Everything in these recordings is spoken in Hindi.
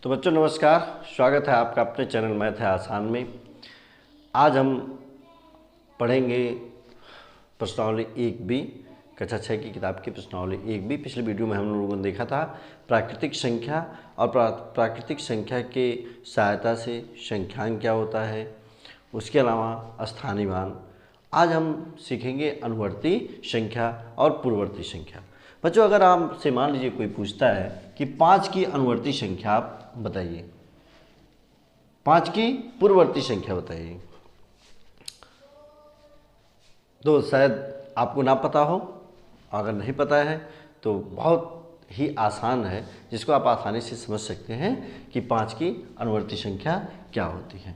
तो बच्चों नमस्कार, स्वागत है आपका अपने चैनल मैथ है आसान में। आज हम पढ़ेंगे प्रश्नावली 1B कक्षा 6 की किताब की प्रश्नावली 1B। पिछले वीडियो में हम लोगों ने देखा था प्राकृतिक संख्या और प्राकृतिक संख्या के सहायता से संख्यांक क्या होता है, उसके अलावा स्थानीय मान। आज हम सीखेंगे अनुवर्ती संख्या और पूर्ववर्ती संख्या। बच्चों अगर आपसे मान लीजिए कोई पूछता है कि 5 की अनुवर्ती संख्या आप बताइए, 5 की पूर्ववर्ती संख्या बताइए, तो शायद आपको ना पता हो। अगर नहीं पता है तो बहुत ही आसान है, जिसको आप आसानी से समझ सकते हैं कि 5 की अनुवर्ती संख्या क्या होती है।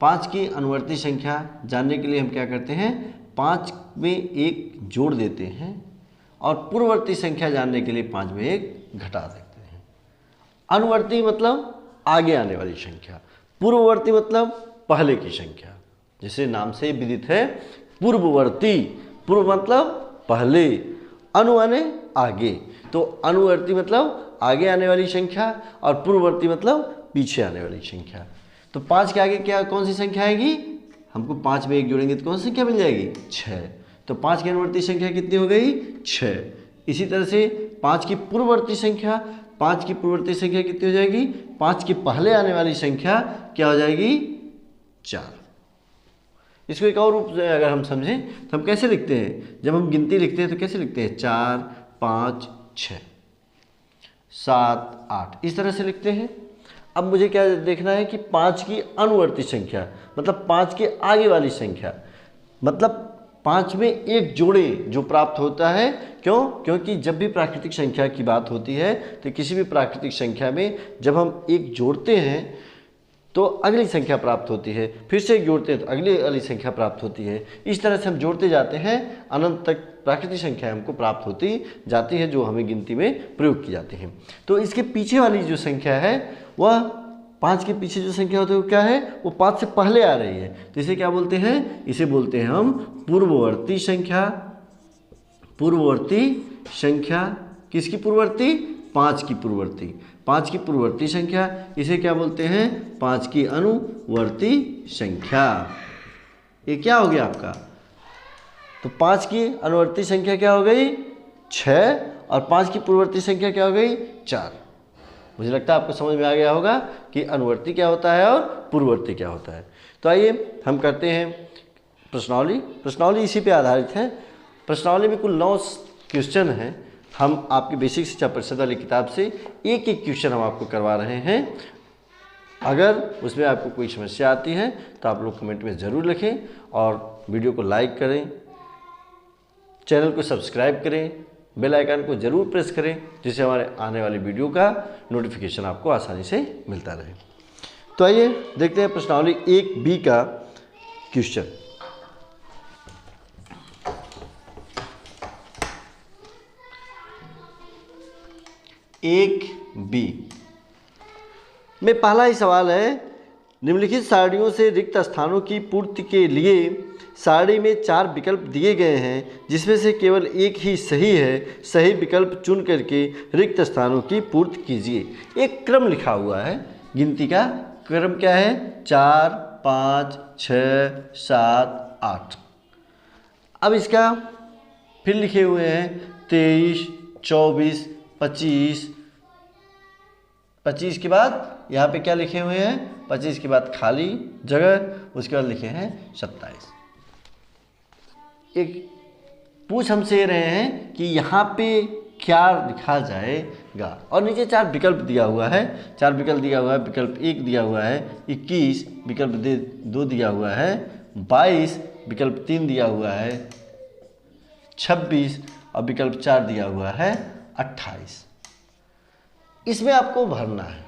5 की अनुवर्ती संख्या जानने के लिए हम क्या करते हैं, 5 में 1 जोड़ देते हैं और पूर्ववर्ती संख्या जानने के लिए 5 में 1 घटा देते हैं। अनुवर्ती मतलब आगे आने वाली संख्या, पूर्ववर्ती मतलब पहले की संख्या। जैसे नाम से विदित है पूर्ववर्ती, पूर्व मतलब पहले, अनु माने आगे, तो अनुवर्ती मतलब आगे आने वाली संख्या और पूर्ववर्ती मतलब पीछे आने वाली संख्या। तो 5 के आगे क्या कौन सी संख्या आएगी, हमको 5 में 1 जोड़ेंगे तो कौन सी संख्या मिल जाएगी, 6। तो 5 की अनुवर्ती संख्या कितनी हो गई, 6। इसी तरह से 5 की पूर्ववर्ती संख्या, 5 की पूर्ववर्ती संख्या कितनी हो जाएगी, 5 के पहले आने वाली संख्या क्या हो जाएगी, 4। इसको एक और रूप से अगर हम समझें तो हम कैसे लिखते हैं, जब हम गिनती लिखते हैं तो कैसे लिखते हैं, 4 5 6 7 8, इस तरह से लिखते हैं। अब मुझे क्या देखना है कि 5 की अनुवर्ती संख्या मतलब 5 के आगे वाली संख्या, मतलब 5 में 1 जोड़े जो प्राप्त होता है। क्यों? क्योंकि जब भी प्राकृतिक संख्या की बात होती है तो किसी भी प्राकृतिक संख्या में जब हम 1 जोड़ते हैं तो अगली संख्या प्राप्त होती है, फिर से 1 जोड़ते हैं तो अगली वाली संख्या प्राप्त होती है। इस तरह से हम जोड़ते जाते हैं, अनंत तक प्राकृतिक संख्या हमको प्राप्त होती जाती है जो हमें गिनती में प्रयोग की जाती है। तो इसके पीछे वाली जो संख्या है वह 5 के पीछे जो संख्या होती है वो क्या है, वो 5 से पहले आ रही है, तो इसे क्या बोलते हैं, इसे बोलते हैं हम पूर्ववर्ती संख्या। पूर्ववर्ती संख्या किसकी पूर्ववर्ती, 5 की पूर्ववर्ती। 5 की पूर्ववर्ती संख्या इसे क्या बोलते हैं, 5 की अनुवर्ती संख्या। ये क्या हो गया आपका, तो 5 की अनुवर्ती संख्या क्या हो गई, 6, और 5 की पूर्ववर्ती संख्या क्या हो गई, 4। मुझे लगता है आपको समझ में आ गया होगा कि अनुवर्ती क्या होता है और पूर्ववर्ती क्या होता है। तो आइए हम करते हैं प्रश्नावली। प्रश्नावली इसी पे आधारित है। प्रश्नावली में कुल 9 क्वेश्चन हैं। हम आपकी बेसिक शिक्षा परिषद वाली किताब से एक एक क्वेश्चन हम आपको करवा रहे हैं। अगर उसमें आपको कोई समस्या आती है तो आप लोग कमेंट में ज़रूर लिखें और वीडियो को लाइक करें, चैनल को सब्सक्राइब करें, बेल आइकन को ज़रूर प्रेस करें, जिससे हमारे आने वाली वीडियो का नोटिफिकेशन आपको आसानी से मिलता रहे। तो आइए देखते हैं प्रश्नावली 1B का क्वेश्चन। 1B में पहला ही सवाल है, निम्नलिखित सारणियों से रिक्त स्थानों की पूर्ति के लिए सारणी में 4 विकल्प दिए गए हैं, जिसमें से केवल एक ही सही है। सही विकल्प चुन करके रिक्त स्थानों की पूर्ति कीजिए। एक क्रम लिखा हुआ है, गिनती का क्रम क्या है, 4 5 6 7 8। अब इसका फिर लिखे हुए हैं 23 24 25। 25 के बाद यहाँ पे क्या लिखे हुए हैं, 25 के बाद खाली जगह, उसके बाद लिखे हैं 27। एक पूछ हमसे रहे हैं कि यहाँ पे क्या लिखा जाएगा, और नीचे 4 विकल्प दिया हुआ है। 4 विकल्प दिया हुआ है, विकल्प 1 दिया हुआ है 21, विकल्प 2 दिया हुआ है 22, विकल्प 3 दिया हुआ है 26 और विकल्प 4 दिया हुआ है 28। इसमें आपको भरना है,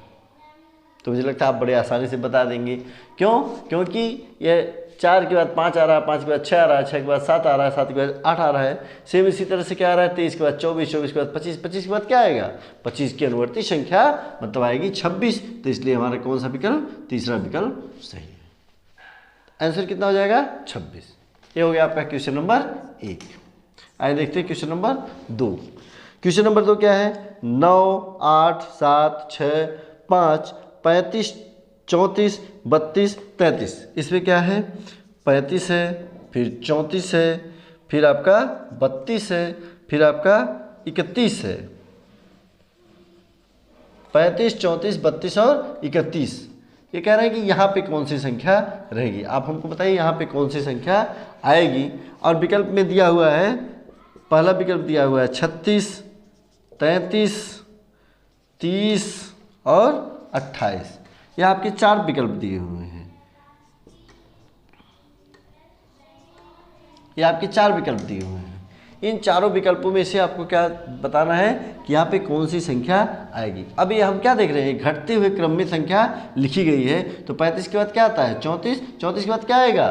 तो मुझे लगता है आप बड़े आसानी से बता देंगे। क्यों? क्योंकि यह 4 के बाद 5 आ रहा है, 5 के बाद 6 आ रहा है, 6 के बाद 7 आ रहा है, 7 के बाद 8 आ रहा है। सेम इसी तरह से क्या आ रहा है, 23 के बाद 24, 24 के बाद 25, 25 के बाद क्या आएगा, 25 की अनुवर्ती संख्या मतलब आएगी 26। तो इसलिए हमारा कौन सा विकल्प, तीसरा विकल्प सही है। आंसर कितना हो जाएगा, 26। ये हो गया आपका क्वेश्चन नंबर 1। आइए देखते हैं क्वेश्चन नंबर 2। क्वेश्चन नंबर 2 क्या है, 9 8 7 6 5 35, 34, 32, 33। इसमें क्या है, 35 है, फिर 34 है, फिर आपका 32 है, फिर आपका 31 है। 35, 34, 32 और 31। ये कह रहे हैं कि यहाँ पे कौन सी संख्या रहेगी, आप हमको बताइए यहाँ पे कौन सी संख्या आएगी। और विकल्प में दिया हुआ है, पहला विकल्प दिया हुआ है 36, 33, 30 और 28। ये आपके 4 विकल्प दिए हुए हैं, ये आपके 4 विकल्प दिए हुए हैं। इन चारों विकल्पों में से आपको क्या बताना है कि यहाँ पे कौन सी संख्या आएगी। अब ये हम क्या देख रहे हैं, घटते हुए क्रम में संख्या लिखी गई है। तो 35 के बाद क्या आता है 34, 34 के बाद क्या आएगा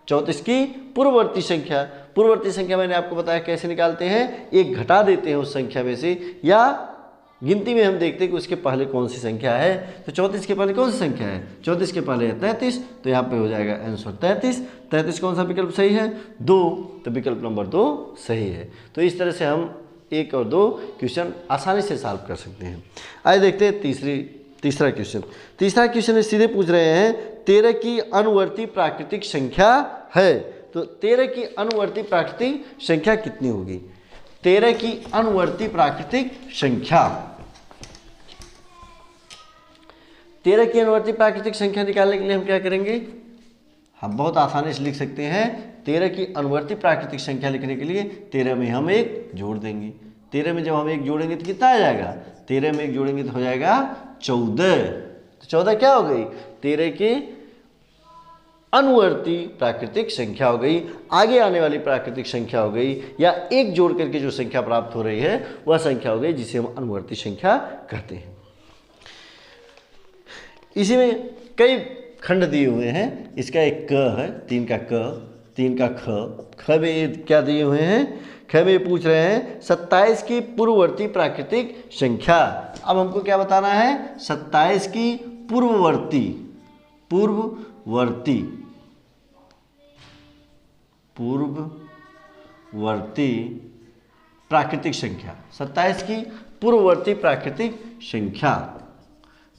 34 की पूर्ववर्ती संख्या। पूर्ववर्ती संख्या मैंने आपको बताया कैसे निकालते हैं, एक घटा देते हैं उस संख्या में से, या गिनती में हम देखते हैं कि उसके पहले कौन सी संख्या है। तो 34 के पहले कौन सी संख्या है, 34 के पहले है 33, तो यहाँ पे हो जाएगा आंसर 33। 33 कौन सा विकल्प सही है, 2, तो विकल्प नंबर 2 सही है। तो इस तरह से हम 1 और 2 क्वेश्चन आसानी से सॉल्व कर सकते हैं। आइए देखते हैं तीसरा क्वेश्चन। तीसरा क्वेश्चन सीधे पूछ रहे हैं 13 की अनुवर्ती प्राकृतिक संख्या है। तो 13 की अनुवर्ती प्राकृतिक संख्या कितनी होगी, 13 की अनुवर्ती प्राकृतिक संख्या। 13 की अनुवर्ती प्राकृतिक संख्या निकालने के लिए हम क्या करेंगे, हम बहुत आसानी से लिख सकते हैं। 13 की अनुवर्ती प्राकृतिक संख्या लिखने के लिए 13 में हम 1 जोड़ देंगे। 13 में जब हम 1 जोड़ेंगे तो कितना आ जाएगा, 13 में 1 जोड़ेंगे तो हो जाएगा 14। तो 14 क्या हो गई, 13 की अनुवर्ती प्राकृतिक संख्या हो गई, आगे आने वाली प्राकृतिक संख्या हो गई, या 1 जोड़ करके जो संख्या प्राप्त हो रही है वह संख्या हो गई जिसे हम अनुवर्ती संख्या कहते हैं। इसी में कई खंड दिए हुए हैं। इसका एक क है, 3 का क, 3 का ख में क्या दिए हुए हैं, ख में पूछ रहे हैं 27 की पूर्ववर्ती प्राकृतिक संख्या। अब हमको क्या बताना है, 27 की पूर्ववर्ती प्राकृतिक संख्या। 27 की पूर्ववर्ती प्राकृतिक संख्या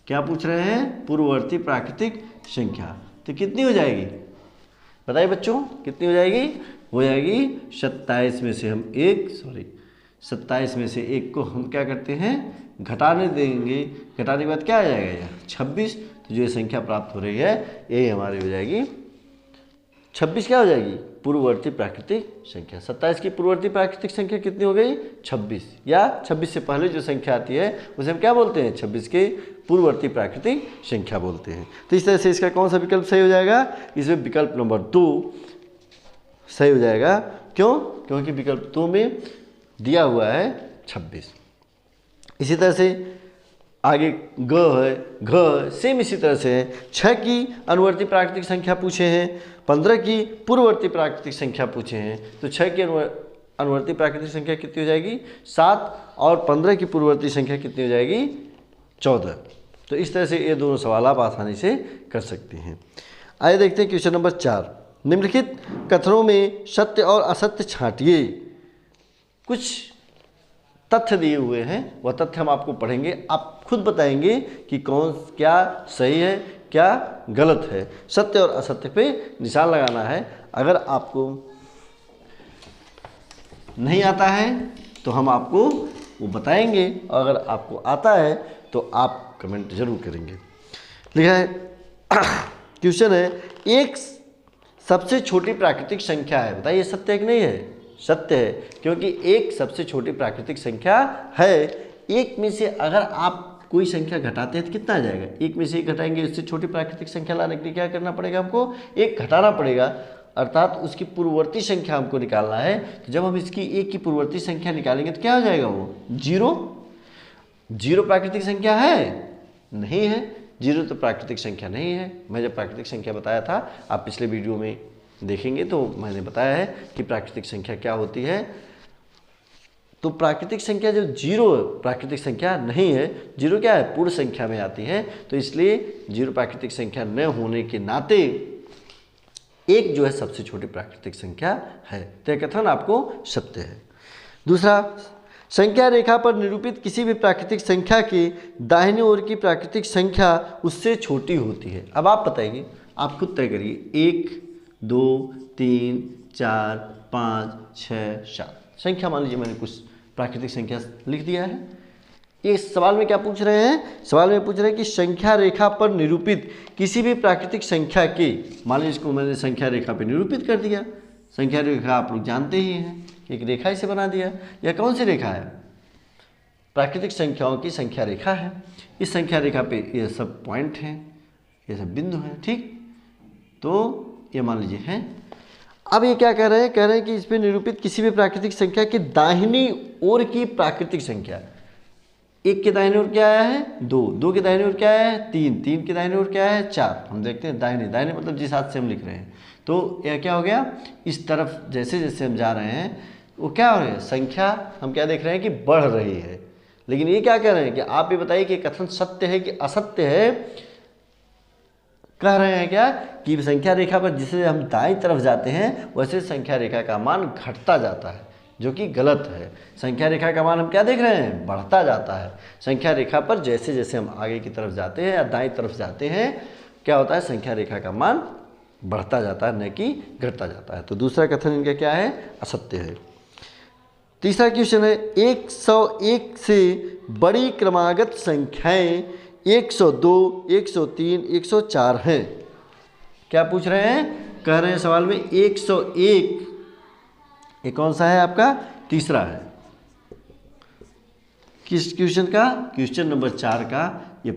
क्या पूछ रहे हैं, पूर्ववर्ती प्राकृतिक संख्या। तो कितनी हो जाएगी बताइए बच्चों, कितनी हो जाएगी, हो जाएगी 27 में से हम 27 में से 1 को हम क्या करते हैं घटाने देंगे, घटाने के बाद क्या आ जाएगा यार 26। तो जो ये संख्या प्राप्त हो रही है यही हमारी हो जाएगी 26। क्या हो जाएगी, पूर्ववर्ती प्राकृतिक संख्या। 27 की पूर्ववर्ती प्राकृतिक संख्या कितनी हो गई 26, या 26 से पहले जो संख्या आती है उसे हम क्या बोलते हैं, 26 के पूर्ववर्ती प्राकृतिक संख्या बोलते हैं। तो इस तरह से इसका कौन सा विकल्प सही हो जाएगा, इसमें विकल्प नंबर 2 सही हो जाएगा। क्यों, क्योंकि विकल्प 2 में दिया हुआ है 26। इसी तरह से आगे ग है, घ सेम इसी तरह से है। 6 की अनुवर्ती प्राकृतिक संख्या पूछे हैं, 15 की पूर्ववर्ती प्राकृतिक संख्या पूछे हैं। तो 6 की अनुवर्ती प्राकृतिक संख्या कितनी हो जाएगी 7, और 15 की पूर्ववर्ती संख्या कितनी हो जाएगी 14। तो इस तरह से ये दोनों सवाल आप आसानी से कर सकते हैं। आइए देखते हैं क्वेश्चन नंबर 4। निम्नलिखित कथनों में सत्य और असत्य छांटिए। कुछ तथ्य दिए हुए हैं, वह तथ्य हम आपको पढ़ेंगे, आप खुद बताएंगे कि कौन क्या सही है क्या गलत है। सत्य और असत्य पे निशान लगाना है। अगर आपको नहीं आता है तो हम आपको वो बताएंगे, और अगर आपको आता है तो आप कमेंट जरूर करेंगे। लिखा है क्वेश्चन है, एक सबसे छोटी प्राकृतिक संख्या है। बताइए सत्य है कि नहीं है, सत्य है, क्योंकि एक सबसे छोटी प्राकृतिक संख्या है। एक में से अगर आप कोई संख्या घटाते हैं तो कितना आ जाएगा, एक में से एक घटाएंगे, इससे छोटी प्राकृतिक संख्या लाने के लिए क्या करना पड़ेगा, हमको एक घटाना पड़ेगा, अर्थात उसकी पूर्ववर्ती संख्या हमको निकालना है। तो जब हम इसकी एक की पूर्ववर्ती संख्या निकालेंगे तो क्या हो जाएगा, वो 0 प्राकृतिक संख्या है, नहीं है, 0 तो प्राकृतिक संख्या नहीं है। मैं जब प्राकृतिक संख्या बताया था, आप पिछले वीडियो में देखेंगे तो मैंने बताया है कि प्राकृतिक संख्या क्या होती है। तो प्राकृतिक संख्या जो 0 प्राकृतिक संख्या नहीं है, 0 क्या है, पूर्ण संख्या में आती है। तो इसलिए 0 प्राकृतिक संख्या न होने के नाते एक जो है सबसे छोटी प्राकृतिक संख्या है। तो यह कथन आपको सत्य है। दूसरा, संख्या रेखा पर निरूपित किसी भी प्राकृतिक संख्या के दाहिनी ओर की प्राकृतिक संख्या उससे छोटी होती है। अब आप बताइए, आप खुद तय करिए, 1 2 3 4 5 6 7 संख्या मान लीजिए मैंने कुछ प्राकृतिक संख्या लिख दिया है। ये सवाल में क्या पूछ रहे हैं? सवाल में पूछ रहे हैं कि संख्या रेखा पर निरूपित किसी भी प्राकृतिक संख्या के, मान लीजिए इसको मैंने संख्या रेखा पर निरूपित कर दिया। संख्या रेखा आप लोग जानते ही हैं, एक रेखा इसे बना दिया। यह कौन सी रेखा है? प्राकृतिक संख्याओं की संख्या रेखा है। इस संख्या रेखा पे ये सब पॉइंट हैं, ये सब बिंदु हैं, ठीक। तो ये मान लीजिए है। अब ये क्या कह रहे हैं? कह रहे हैं कि इस पर निरूपित किसी भी प्राकृतिक संख्या की दाहिनी ओर की प्राकृतिक संख्या, 1 के दाहिनी ओर क्या आया है? 2, 2 के दाहिनी ओर क्या आया है? 3, 3 के दाहिनी ओर क्या है? 4। हम देखते हैं दाहिनी, दाहिनी मतलब जिस हाथ से हम लिख रहे हैं। तो यह क्या हो गया? इस तरफ जैसे जैसे हम जा रहे हैं वो क्या हो रहा है? संख्या हम क्या देख रहे हैं कि बढ़ रही है। लेकिन ये क्या कह रहे हैं कि आप ये बताइए कि कथन सत्य है कि असत्य है? कह रहे हैं क्या कि संख्या रेखा पर जिसे हम दाईं तरफ जाते हैं वैसे संख्या रेखा का मान घटता जाता है, जो कि गलत है। संख्या रेखा का मान हम क्या देख रहे हैं? बढ़ता जाता है। संख्या रेखा पर जैसे जैसे हम आगे की तरफ जाते हैं या दाईं तरफ जाते हैं क्या होता है? संख्या रेखा का मान बढ़ता जाता है, न कि घटता जाता है। तो दूसरा कथन इनका क्या है? असत्य है। तीसरा क्वेश्चन है, 101 से बड़ी क्रमागत संख्याएं 102, 103, 104 हैं। क्या पूछ रहे हैं? कह रहे हैं सवाल में 101, ये कौन सा है आपका? तीसरा है। किस क्वेश्चन का? क्वेश्चन नंबर 4 का ये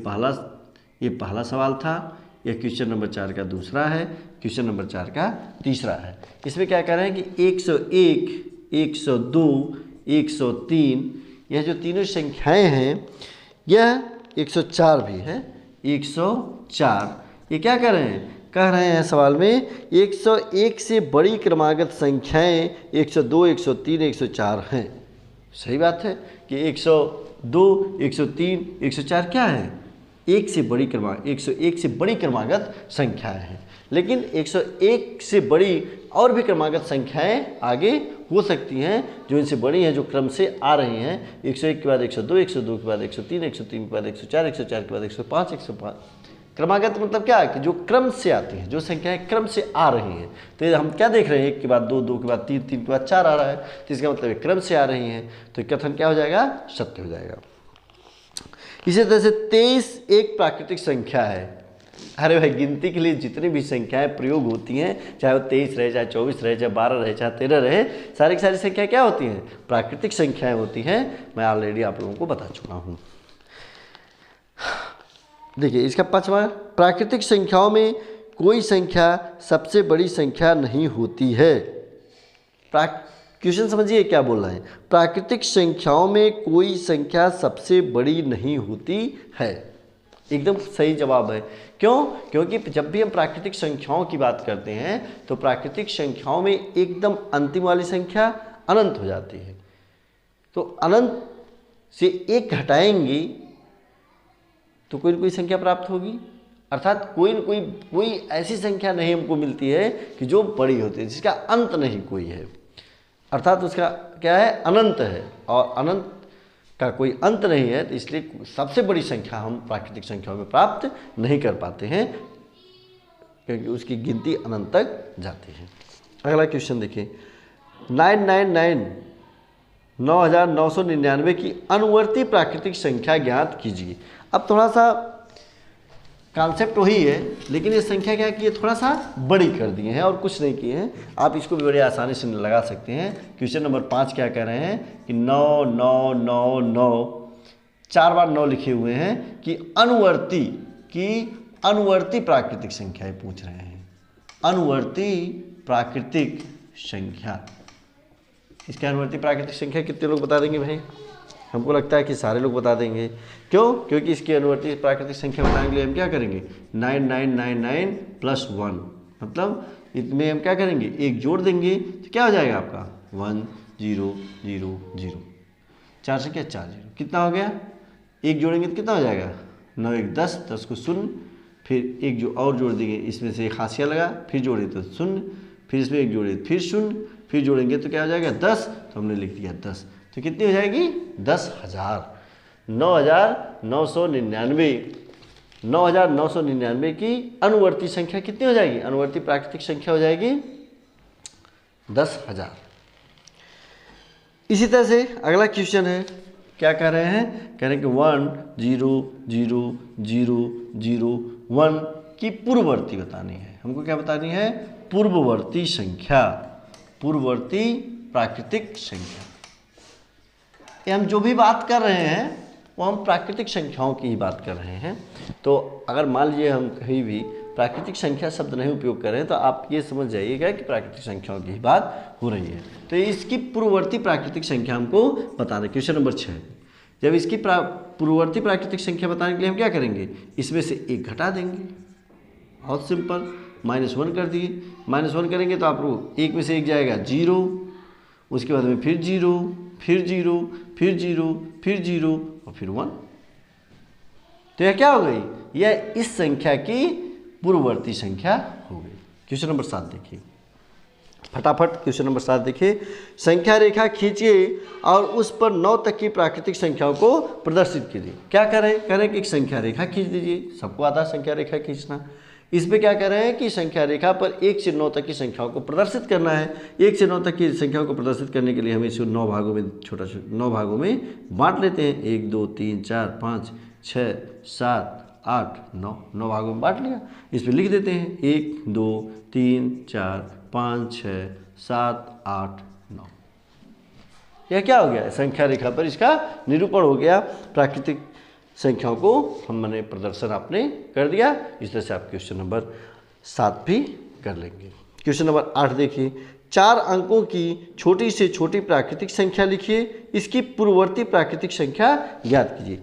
पहला सवाल था। यह क्वेश्चन नंबर 4 का दूसरा है, क्वेश्चन नंबर 4 का तीसरा है। इसमें क्या कह रहे हैं कि 101, 102, 103 यह जो तीनों संख्याएं हैं, यह 104 भी है। 104 ये क्या कह रहे हैं? कह रहे हैं सवाल में 101 से बड़ी क्रमागत संख्याएं 102, 103, 104 हैं। सही बात है कि 102, 103, 104 क्या है? 101 से बड़ी क्रमागत संख्याएं हैं। लेकिन 101 से बड़ी और भी क्रमागत संख्याएं आगे हो सकती हैं जो इनसे बड़ी हैं, जो क्रम से आ रही हैं। 101 के बाद 102, 102 के बाद 103, 103 के बाद 104, 104 के बाद 105, 105 क्रमागत मतलब क्या है कि जो क्रम से आती हैं, जो संख्याएं क्रम से आ रही हैं। तो हम क्या देख रहे हैं? 1 के बाद 2, 2 के बाद 3, 3 के बाद 4 आ रहा है, तो इसका मतलब एक क्रम से आ रही हैं। तो कथन क्या हो जाएगा? सत्य हो जाएगा। इसी तरह से 23 एक प्राकृतिक संख्या है। अरे भाई, गिनती के लिए जितनी भी संख्याएं प्रयोग होती हैं, चाहे वो 23 रहे, चाहे 24 रहे, चाहे 12 रहे, चाहे 13 रहे, सारी की सारी संख्याएं क्या होती हैं? प्राकृतिक संख्याएं होती हैं। मैं ऑलरेडी आप लोगों को बता चुका हूँ। देखिए इसका 5वां, प्राकृतिक संख्याओं में कोई संख्या सबसे बड़ी संख्या नहीं होती है। क्वेश्चन समझिए क्या बोल रहे हैं? प्राकृतिक संख्याओं में कोई संख्या सबसे बड़ी नहीं होती है। एकदम सही जवाब है। क्यों? क्योंकि जब भी हम प्राकृतिक संख्याओं की बात करते हैं तो प्राकृतिक संख्याओं में एकदम अंतिम वाली संख्या अनंत हो जाती है। तो अनंत से 1 घटाएंगे तो कोई न कोई संख्या प्राप्त होगी। अर्थात कोई न कोई ऐसी संख्या नहीं हमको मिलती है कि जो बड़ी होती है, जिसका अंत नहीं कोई है। अर्थात उसका क्या है? अनंत है, और अनंत का कोई अंत नहीं है। तो इसलिए सबसे बड़ी संख्या हम प्राकृतिक संख्याओं में प्राप्त नहीं कर पाते हैं, क्योंकि उसकी गिनती अनंत तक जाती है। अगला क्वेश्चन देखिए, 999 की अनुवर्ती प्राकृतिक संख्या ज्ञात कीजिए। अब थोड़ा सा कॉन्सेप्ट वही है, लेकिन ये संख्या क्या की है? थोड़ा सा बड़ी कर दिए हैं और कुछ नहीं किए हैं। आप इसको भी बड़े आसानी से लगा सकते हैं। क्वेश्चन नंबर 5 क्या कह रहे हैं कि 9 9 9 9 4 बार 9 लिखे हुए हैं कि अनुवर्ती प्राकृतिक संख्याएं पूछ रहे हैं। अनुवर्ती प्राकृतिक संख्या, इसके अनुवर्ती प्राकृतिक संख्या कितने लोग बता देंगे भाई? हमको लगता है कि सारे लोग बता देंगे। क्यों? क्योंकि इसकी अनुवर्ती प्राकृतिक संख्या बताने के लिए हम क्या करेंगे? 9999 + 1, मतलब इसमें हम क्या करेंगे? 1 जोड़ देंगे तो क्या हो जाएगा आपका? 1 0 0 0। 4 संख्या 4 0, कितना हो गया? 1 जोड़ेंगे तो कितना हो जाएगा? 9 1 10, 10 को 0, फिर 1 जो और जोड़ देंगे, इसमें से 1 हाशिया लगा, फिर जोड़े तो 0, फिर इसमें 1 जोड़े फिर 0, फिर जोड़ेंगे तो क्या हो जाएगा? 10। तो हमने लिख दिया 10। तो कितनी हो जाएगी 10,000। 9,999 9,999 की अनुवर्ती संख्या कितनी हो जाएगी, अनुवर्ती प्राकृतिक संख्या हो जाएगी 10,000। इसी तरह से अगला क्वेश्चन है, क्या कह रहे हैं, कह रहे हैं कि 1,0,0,0,0,1 की पूर्ववर्ती बतानी है। हमको क्या बतानी है, पूर्ववर्ती संख्या, पूर्ववर्ती प्राकृतिक संख्या। ये हम जो भी बात कर रहे हैं वो हम प्राकृतिक संख्याओं की ही बात कर रहे हैं। तो अगर मान लीजिए हम कहीं भी प्राकृतिक संख्या शब्द नहीं उपयोग कर रहे हैं तो आप ये समझ जाइएगा कि प्राकृतिक संख्याओं की ही बात हो रही है। तो इसकी पूर्ववर्ती प्राकृतिक संख्या हमको बताना। क्वेश्चन नंबर 6, जब इसकी पूर्ववर्ती प्राकृतिक संख्या बताने के लिए हम क्या करेंगे, इसमें से एक घटा देंगे। बहुत सिंपल, -1 कर दिए। -1 करेंगे तो आप एक में से एक जाएगा 0, उसके बाद में फिर 0, फिर 0, फिर 0, फिर 0 और फिर 1। तो यह क्या हो गई, यह इस संख्या की पूर्ववर्ती संख्या हो गई। क्वेश्चन नंबर 7 देखिए, फटाफट क्वेश्चन नंबर 7 देखिए। संख्या रेखा खींचिए और उस पर 9 तक की प्राकृतिक संख्याओं को प्रदर्शित कीजिए। क्या करें, करें कि एक संख्या रेखा खींच दीजिए। सबको आता है संख्या रेखा खींचना। इस पे क्या कर रहे हैं कि संख्या रेखा पर 1 से 9 तक की संख्याओं को प्रदर्शित करना है। 1 से 9 तक की संख्याओं को प्रदर्शित करने के लिए हम इसे 9 भागों में, 9 भागों में बांट लेते हैं। 1 2 3 4 5 6 7 8 9, 9 भागों में बांट लिया। इस पर लिख देते हैं 1 2 3 4 5 6 7 8 9। यह क्या हो गया, संख्या रेखा पर इसका निरूपण हो गया। प्राकृतिक संख्याओं को हमने प्रदर्शन आपने कर दिया। इस तरह से आप क्वेश्चन नंबर 7 भी कर लेंगे। क्वेश्चन नंबर 8 देखिए, 4 अंकों की छोटी से छोटी प्राकृतिक संख्या लिखिए, इसकी पूर्ववर्ती प्राकृतिक संख्या ज्ञात कीजिए।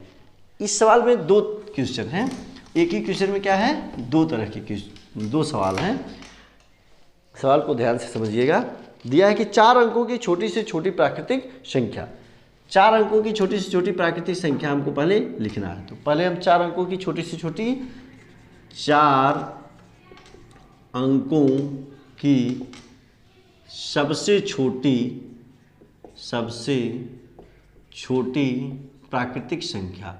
इस सवाल में 2 क्वेश्चन हैं। एक ही क्वेश्चन में क्या है, 2 तरह के 2 सवाल हैं। सवाल को ध्यान से समझिएगा। दिया है कि 4 अंकों की छोटी से छोटी प्राकृतिक संख्या। 4 अंकों की छोटी से छोटी प्राकृतिक संख्या हमको पहले लिखना है। तो पहले हम 4 अंकों की छोटी से छोटी, 4 अंकों की सबसे छोटी प्राकृतिक संख्या,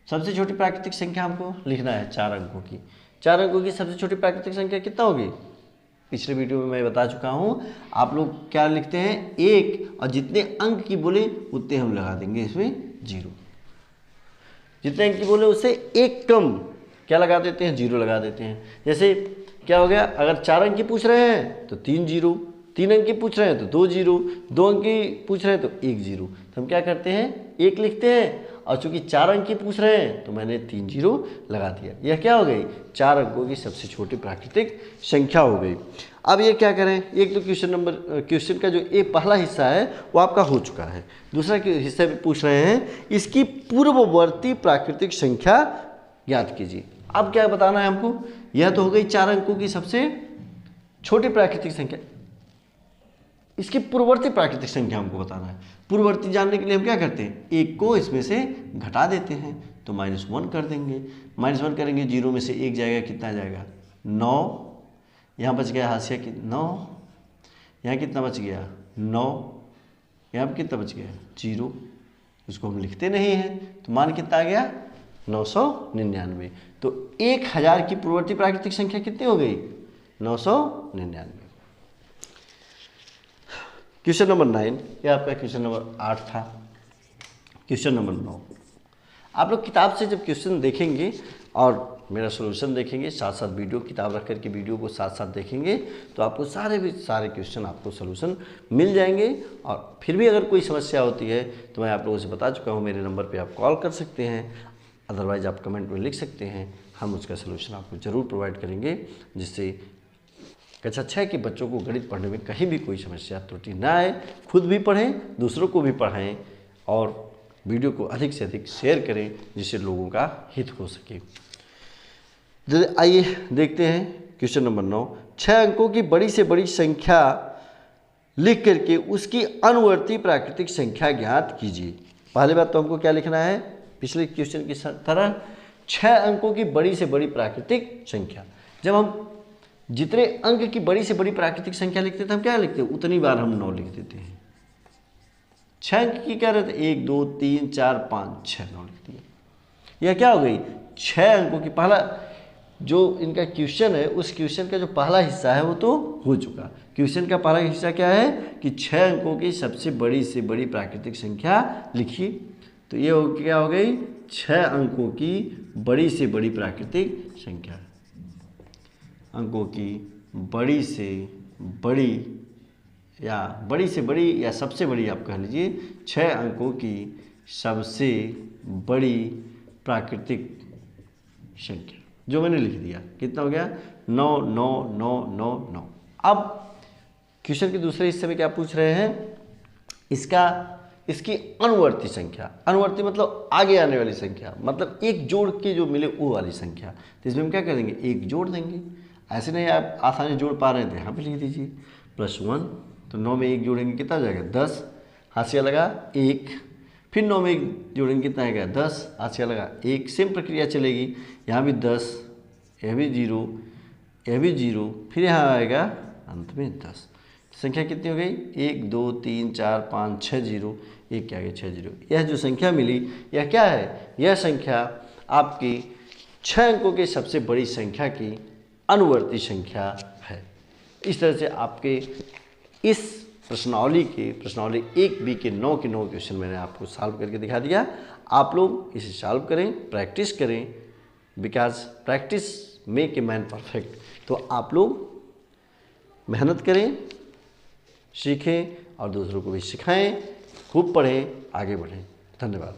सबसे छोटी प्राकृतिक संख्या हमको लिखना है 4 अंकों की। 4 अंकों की सबसे छोटी प्राकृतिक संख्या कितना होगी, पिछले वीडियो में मैं बता चुका हूँ। आप लोग क्या लिखते हैं, 1, और जितने अंक की बोले उतने हम लगा देंगे इसमें 0। जितने अंक की बोले उससे 1 कम क्या लगा देते हैं, 0 लगा देते हैं। जैसे क्या हो गया, अगर 4 अंक की पूछ रहे हैं तो 3 0, 3 अंक की पूछ रहे हैं तो 2 0, 2 अंक की पूछ रहे हैं तो 1 0। तो हम क्या करते हैं, 1 लिखते हैं, और चूंकि 4 अंक की पूछ रहे हैं तो मैंने 3 0 लगा दिया। यह क्या हो गई, 4 अंकों की सबसे छोटी प्राकृतिक संख्या हो गई। अब ये क्या करें, एक तो क्वेश्चन का जो एक पहला हिस्सा है वो आपका हो चुका है। दूसरा हिस्सा भी पूछ रहे हैं, इसकी पूर्ववर्ती प्राकृतिक संख्या ज्ञात कीजिए। अब क्या बताना है हमको, यह तो हो गई 4 अंकों की सबसे छोटी प्राकृतिक संख्या, इसकी पूर्ववर्ती प्राकृतिक संख्या हमको बताना है। पूर्ववर्ती जानने के लिए हम क्या करते हैं, 1 को इसमें से घटा देते हैं तो -1 कर देंगे। -1 करेंगे, 0 में से 1 जाएगा, कितना जाएगा 9, यहाँ बच गया हाशिया की 9, यहाँ कितना बच गया 9, यहाँ पर कितना बच गया 0। इसको हम लिखते नहीं हैं तो मान कितना आ गया 999। तो 1000 की पूर्ववर्ती प्राकृतिक संख्या कितनी हो गई, 999। क्वेश्चन नंबर 9, ये आपका क्वेश्चन नंबर 8 था। क्वेश्चन नंबर 9, आप लोग किताब से जब क्वेश्चन देखेंगे और मेरा सॉल्यूशन देखेंगे, साथ साथ वीडियो, किताब रख करके वीडियो को साथ साथ देखेंगे तो आपको सारे क्वेश्चन आपको सॉल्यूशन मिल जाएंगे। और फिर भी अगर कोई समस्या होती है तो मैं आप लोगों से बता चुका हूँ, मेरे नंबर पे आप कॉल कर सकते हैं, अदरवाइज़ आप कमेंट में लिख सकते हैं। हम उसका सॉल्यूशन आपको ज़रूर प्रोवाइड करेंगे, जिससे कक्षा 6 के बच्चों को गणित पढ़ने में कहीं भी कोई समस्या त्रुटि ना आए। खुद भी पढ़ें, दूसरों को भी पढ़ाएं और वीडियो को अधिक से अधिक शेयर करें, जिससे लोगों का हित हो सके। आइए देखते हैं क्वेश्चन नंबर 9। 6 अंकों की बड़ी से बड़ी संख्या लिख करके उसकी अनुवर्ती प्राकृतिक संख्या ज्ञात कीजिए। पहली बात तो हमको क्या लिखना है, पिछले क्वेश्चन की तरह 6 अंकों की बड़ी से बड़ी प्राकृतिक संख्या। जब हम जितने अंक की बड़ी से बड़ी प्राकृतिक संख्या लिखते थे हम क्या लिखते हैं, उतनी बार हम 9 लिख देते हैं। 6 अंक की क्या रहता है, 1 2 3 4 5 6 9 लिख दिए। यह क्या हो गई, 6 अंकों की पहला जो इनका क्वेश्चन है उस क्वेश्चन का जो पहला हिस्सा है वो तो हो चुका। क्वेश्चन का पहला हिस्सा क्या है कि 6 अंकों की सबसे बड़ी से बड़ी प्राकृतिक संख्या लिखिए। तो ये क्या हो गई, 6 अंकों की बड़ी से बड़ी प्राकृतिक संख्या, अंकों की बड़ी से बड़ी या सबसे बड़ी आप कह लीजिए, 6 अंकों की सबसे बड़ी प्राकृतिक संख्या, जो मैंने लिख दिया। कितना हो गया, 9 9 9 9 9। अब क्वेश्चन के दूसरे हिस्से में क्या पूछ रहे हैं, इसकी अनुवर्ती संख्या। अनुवर्ती मतलब आगे आने वाली संख्या, मतलब एक जोड़ के जो मिले वो वाली संख्या। तो इसमें हम क्या करेंगे, एक जोड़ देंगे। ऐसे नहीं आप आसानी जोड़ पा रहे थे, यहाँ पे लिख दीजिए +1। तो 9 में 1 जोड़ेंगे कितना हो जाएगा, 10। हाशिया लगा 1, फिर 9 में 1 जोड़ेंगे कितना आएगा, 10। हाशिया लगा 1। सेम प्रक्रिया चलेगी, यहाँ भी 10, यह भी 0, यह भी 0, फिर यहाँ आएगा अंत में 10। संख्या कितनी हो गई, 1 2 3 4 5 6 0, एक क्या गया 6 0। यह जो संख्या मिली यह क्या है, यह संख्या आपकी 6 अंकों की सबसे बड़ी संख्या की अनुवर्ती संख्या है। इस तरह से आपके इस प्रश्नावली 1B के 9 के 9 क्वेश्चन मैंने आपको सॉल्व करके दिखा दिया। आप लोग इसे सॉल्व करें, प्रैक्टिस करें, because practice make a man perfect. तो आप लोग मेहनत करें, सीखें और दूसरों को भी सिखाएं, खूब पढ़ें, आगे बढ़ें। धन्यवाद।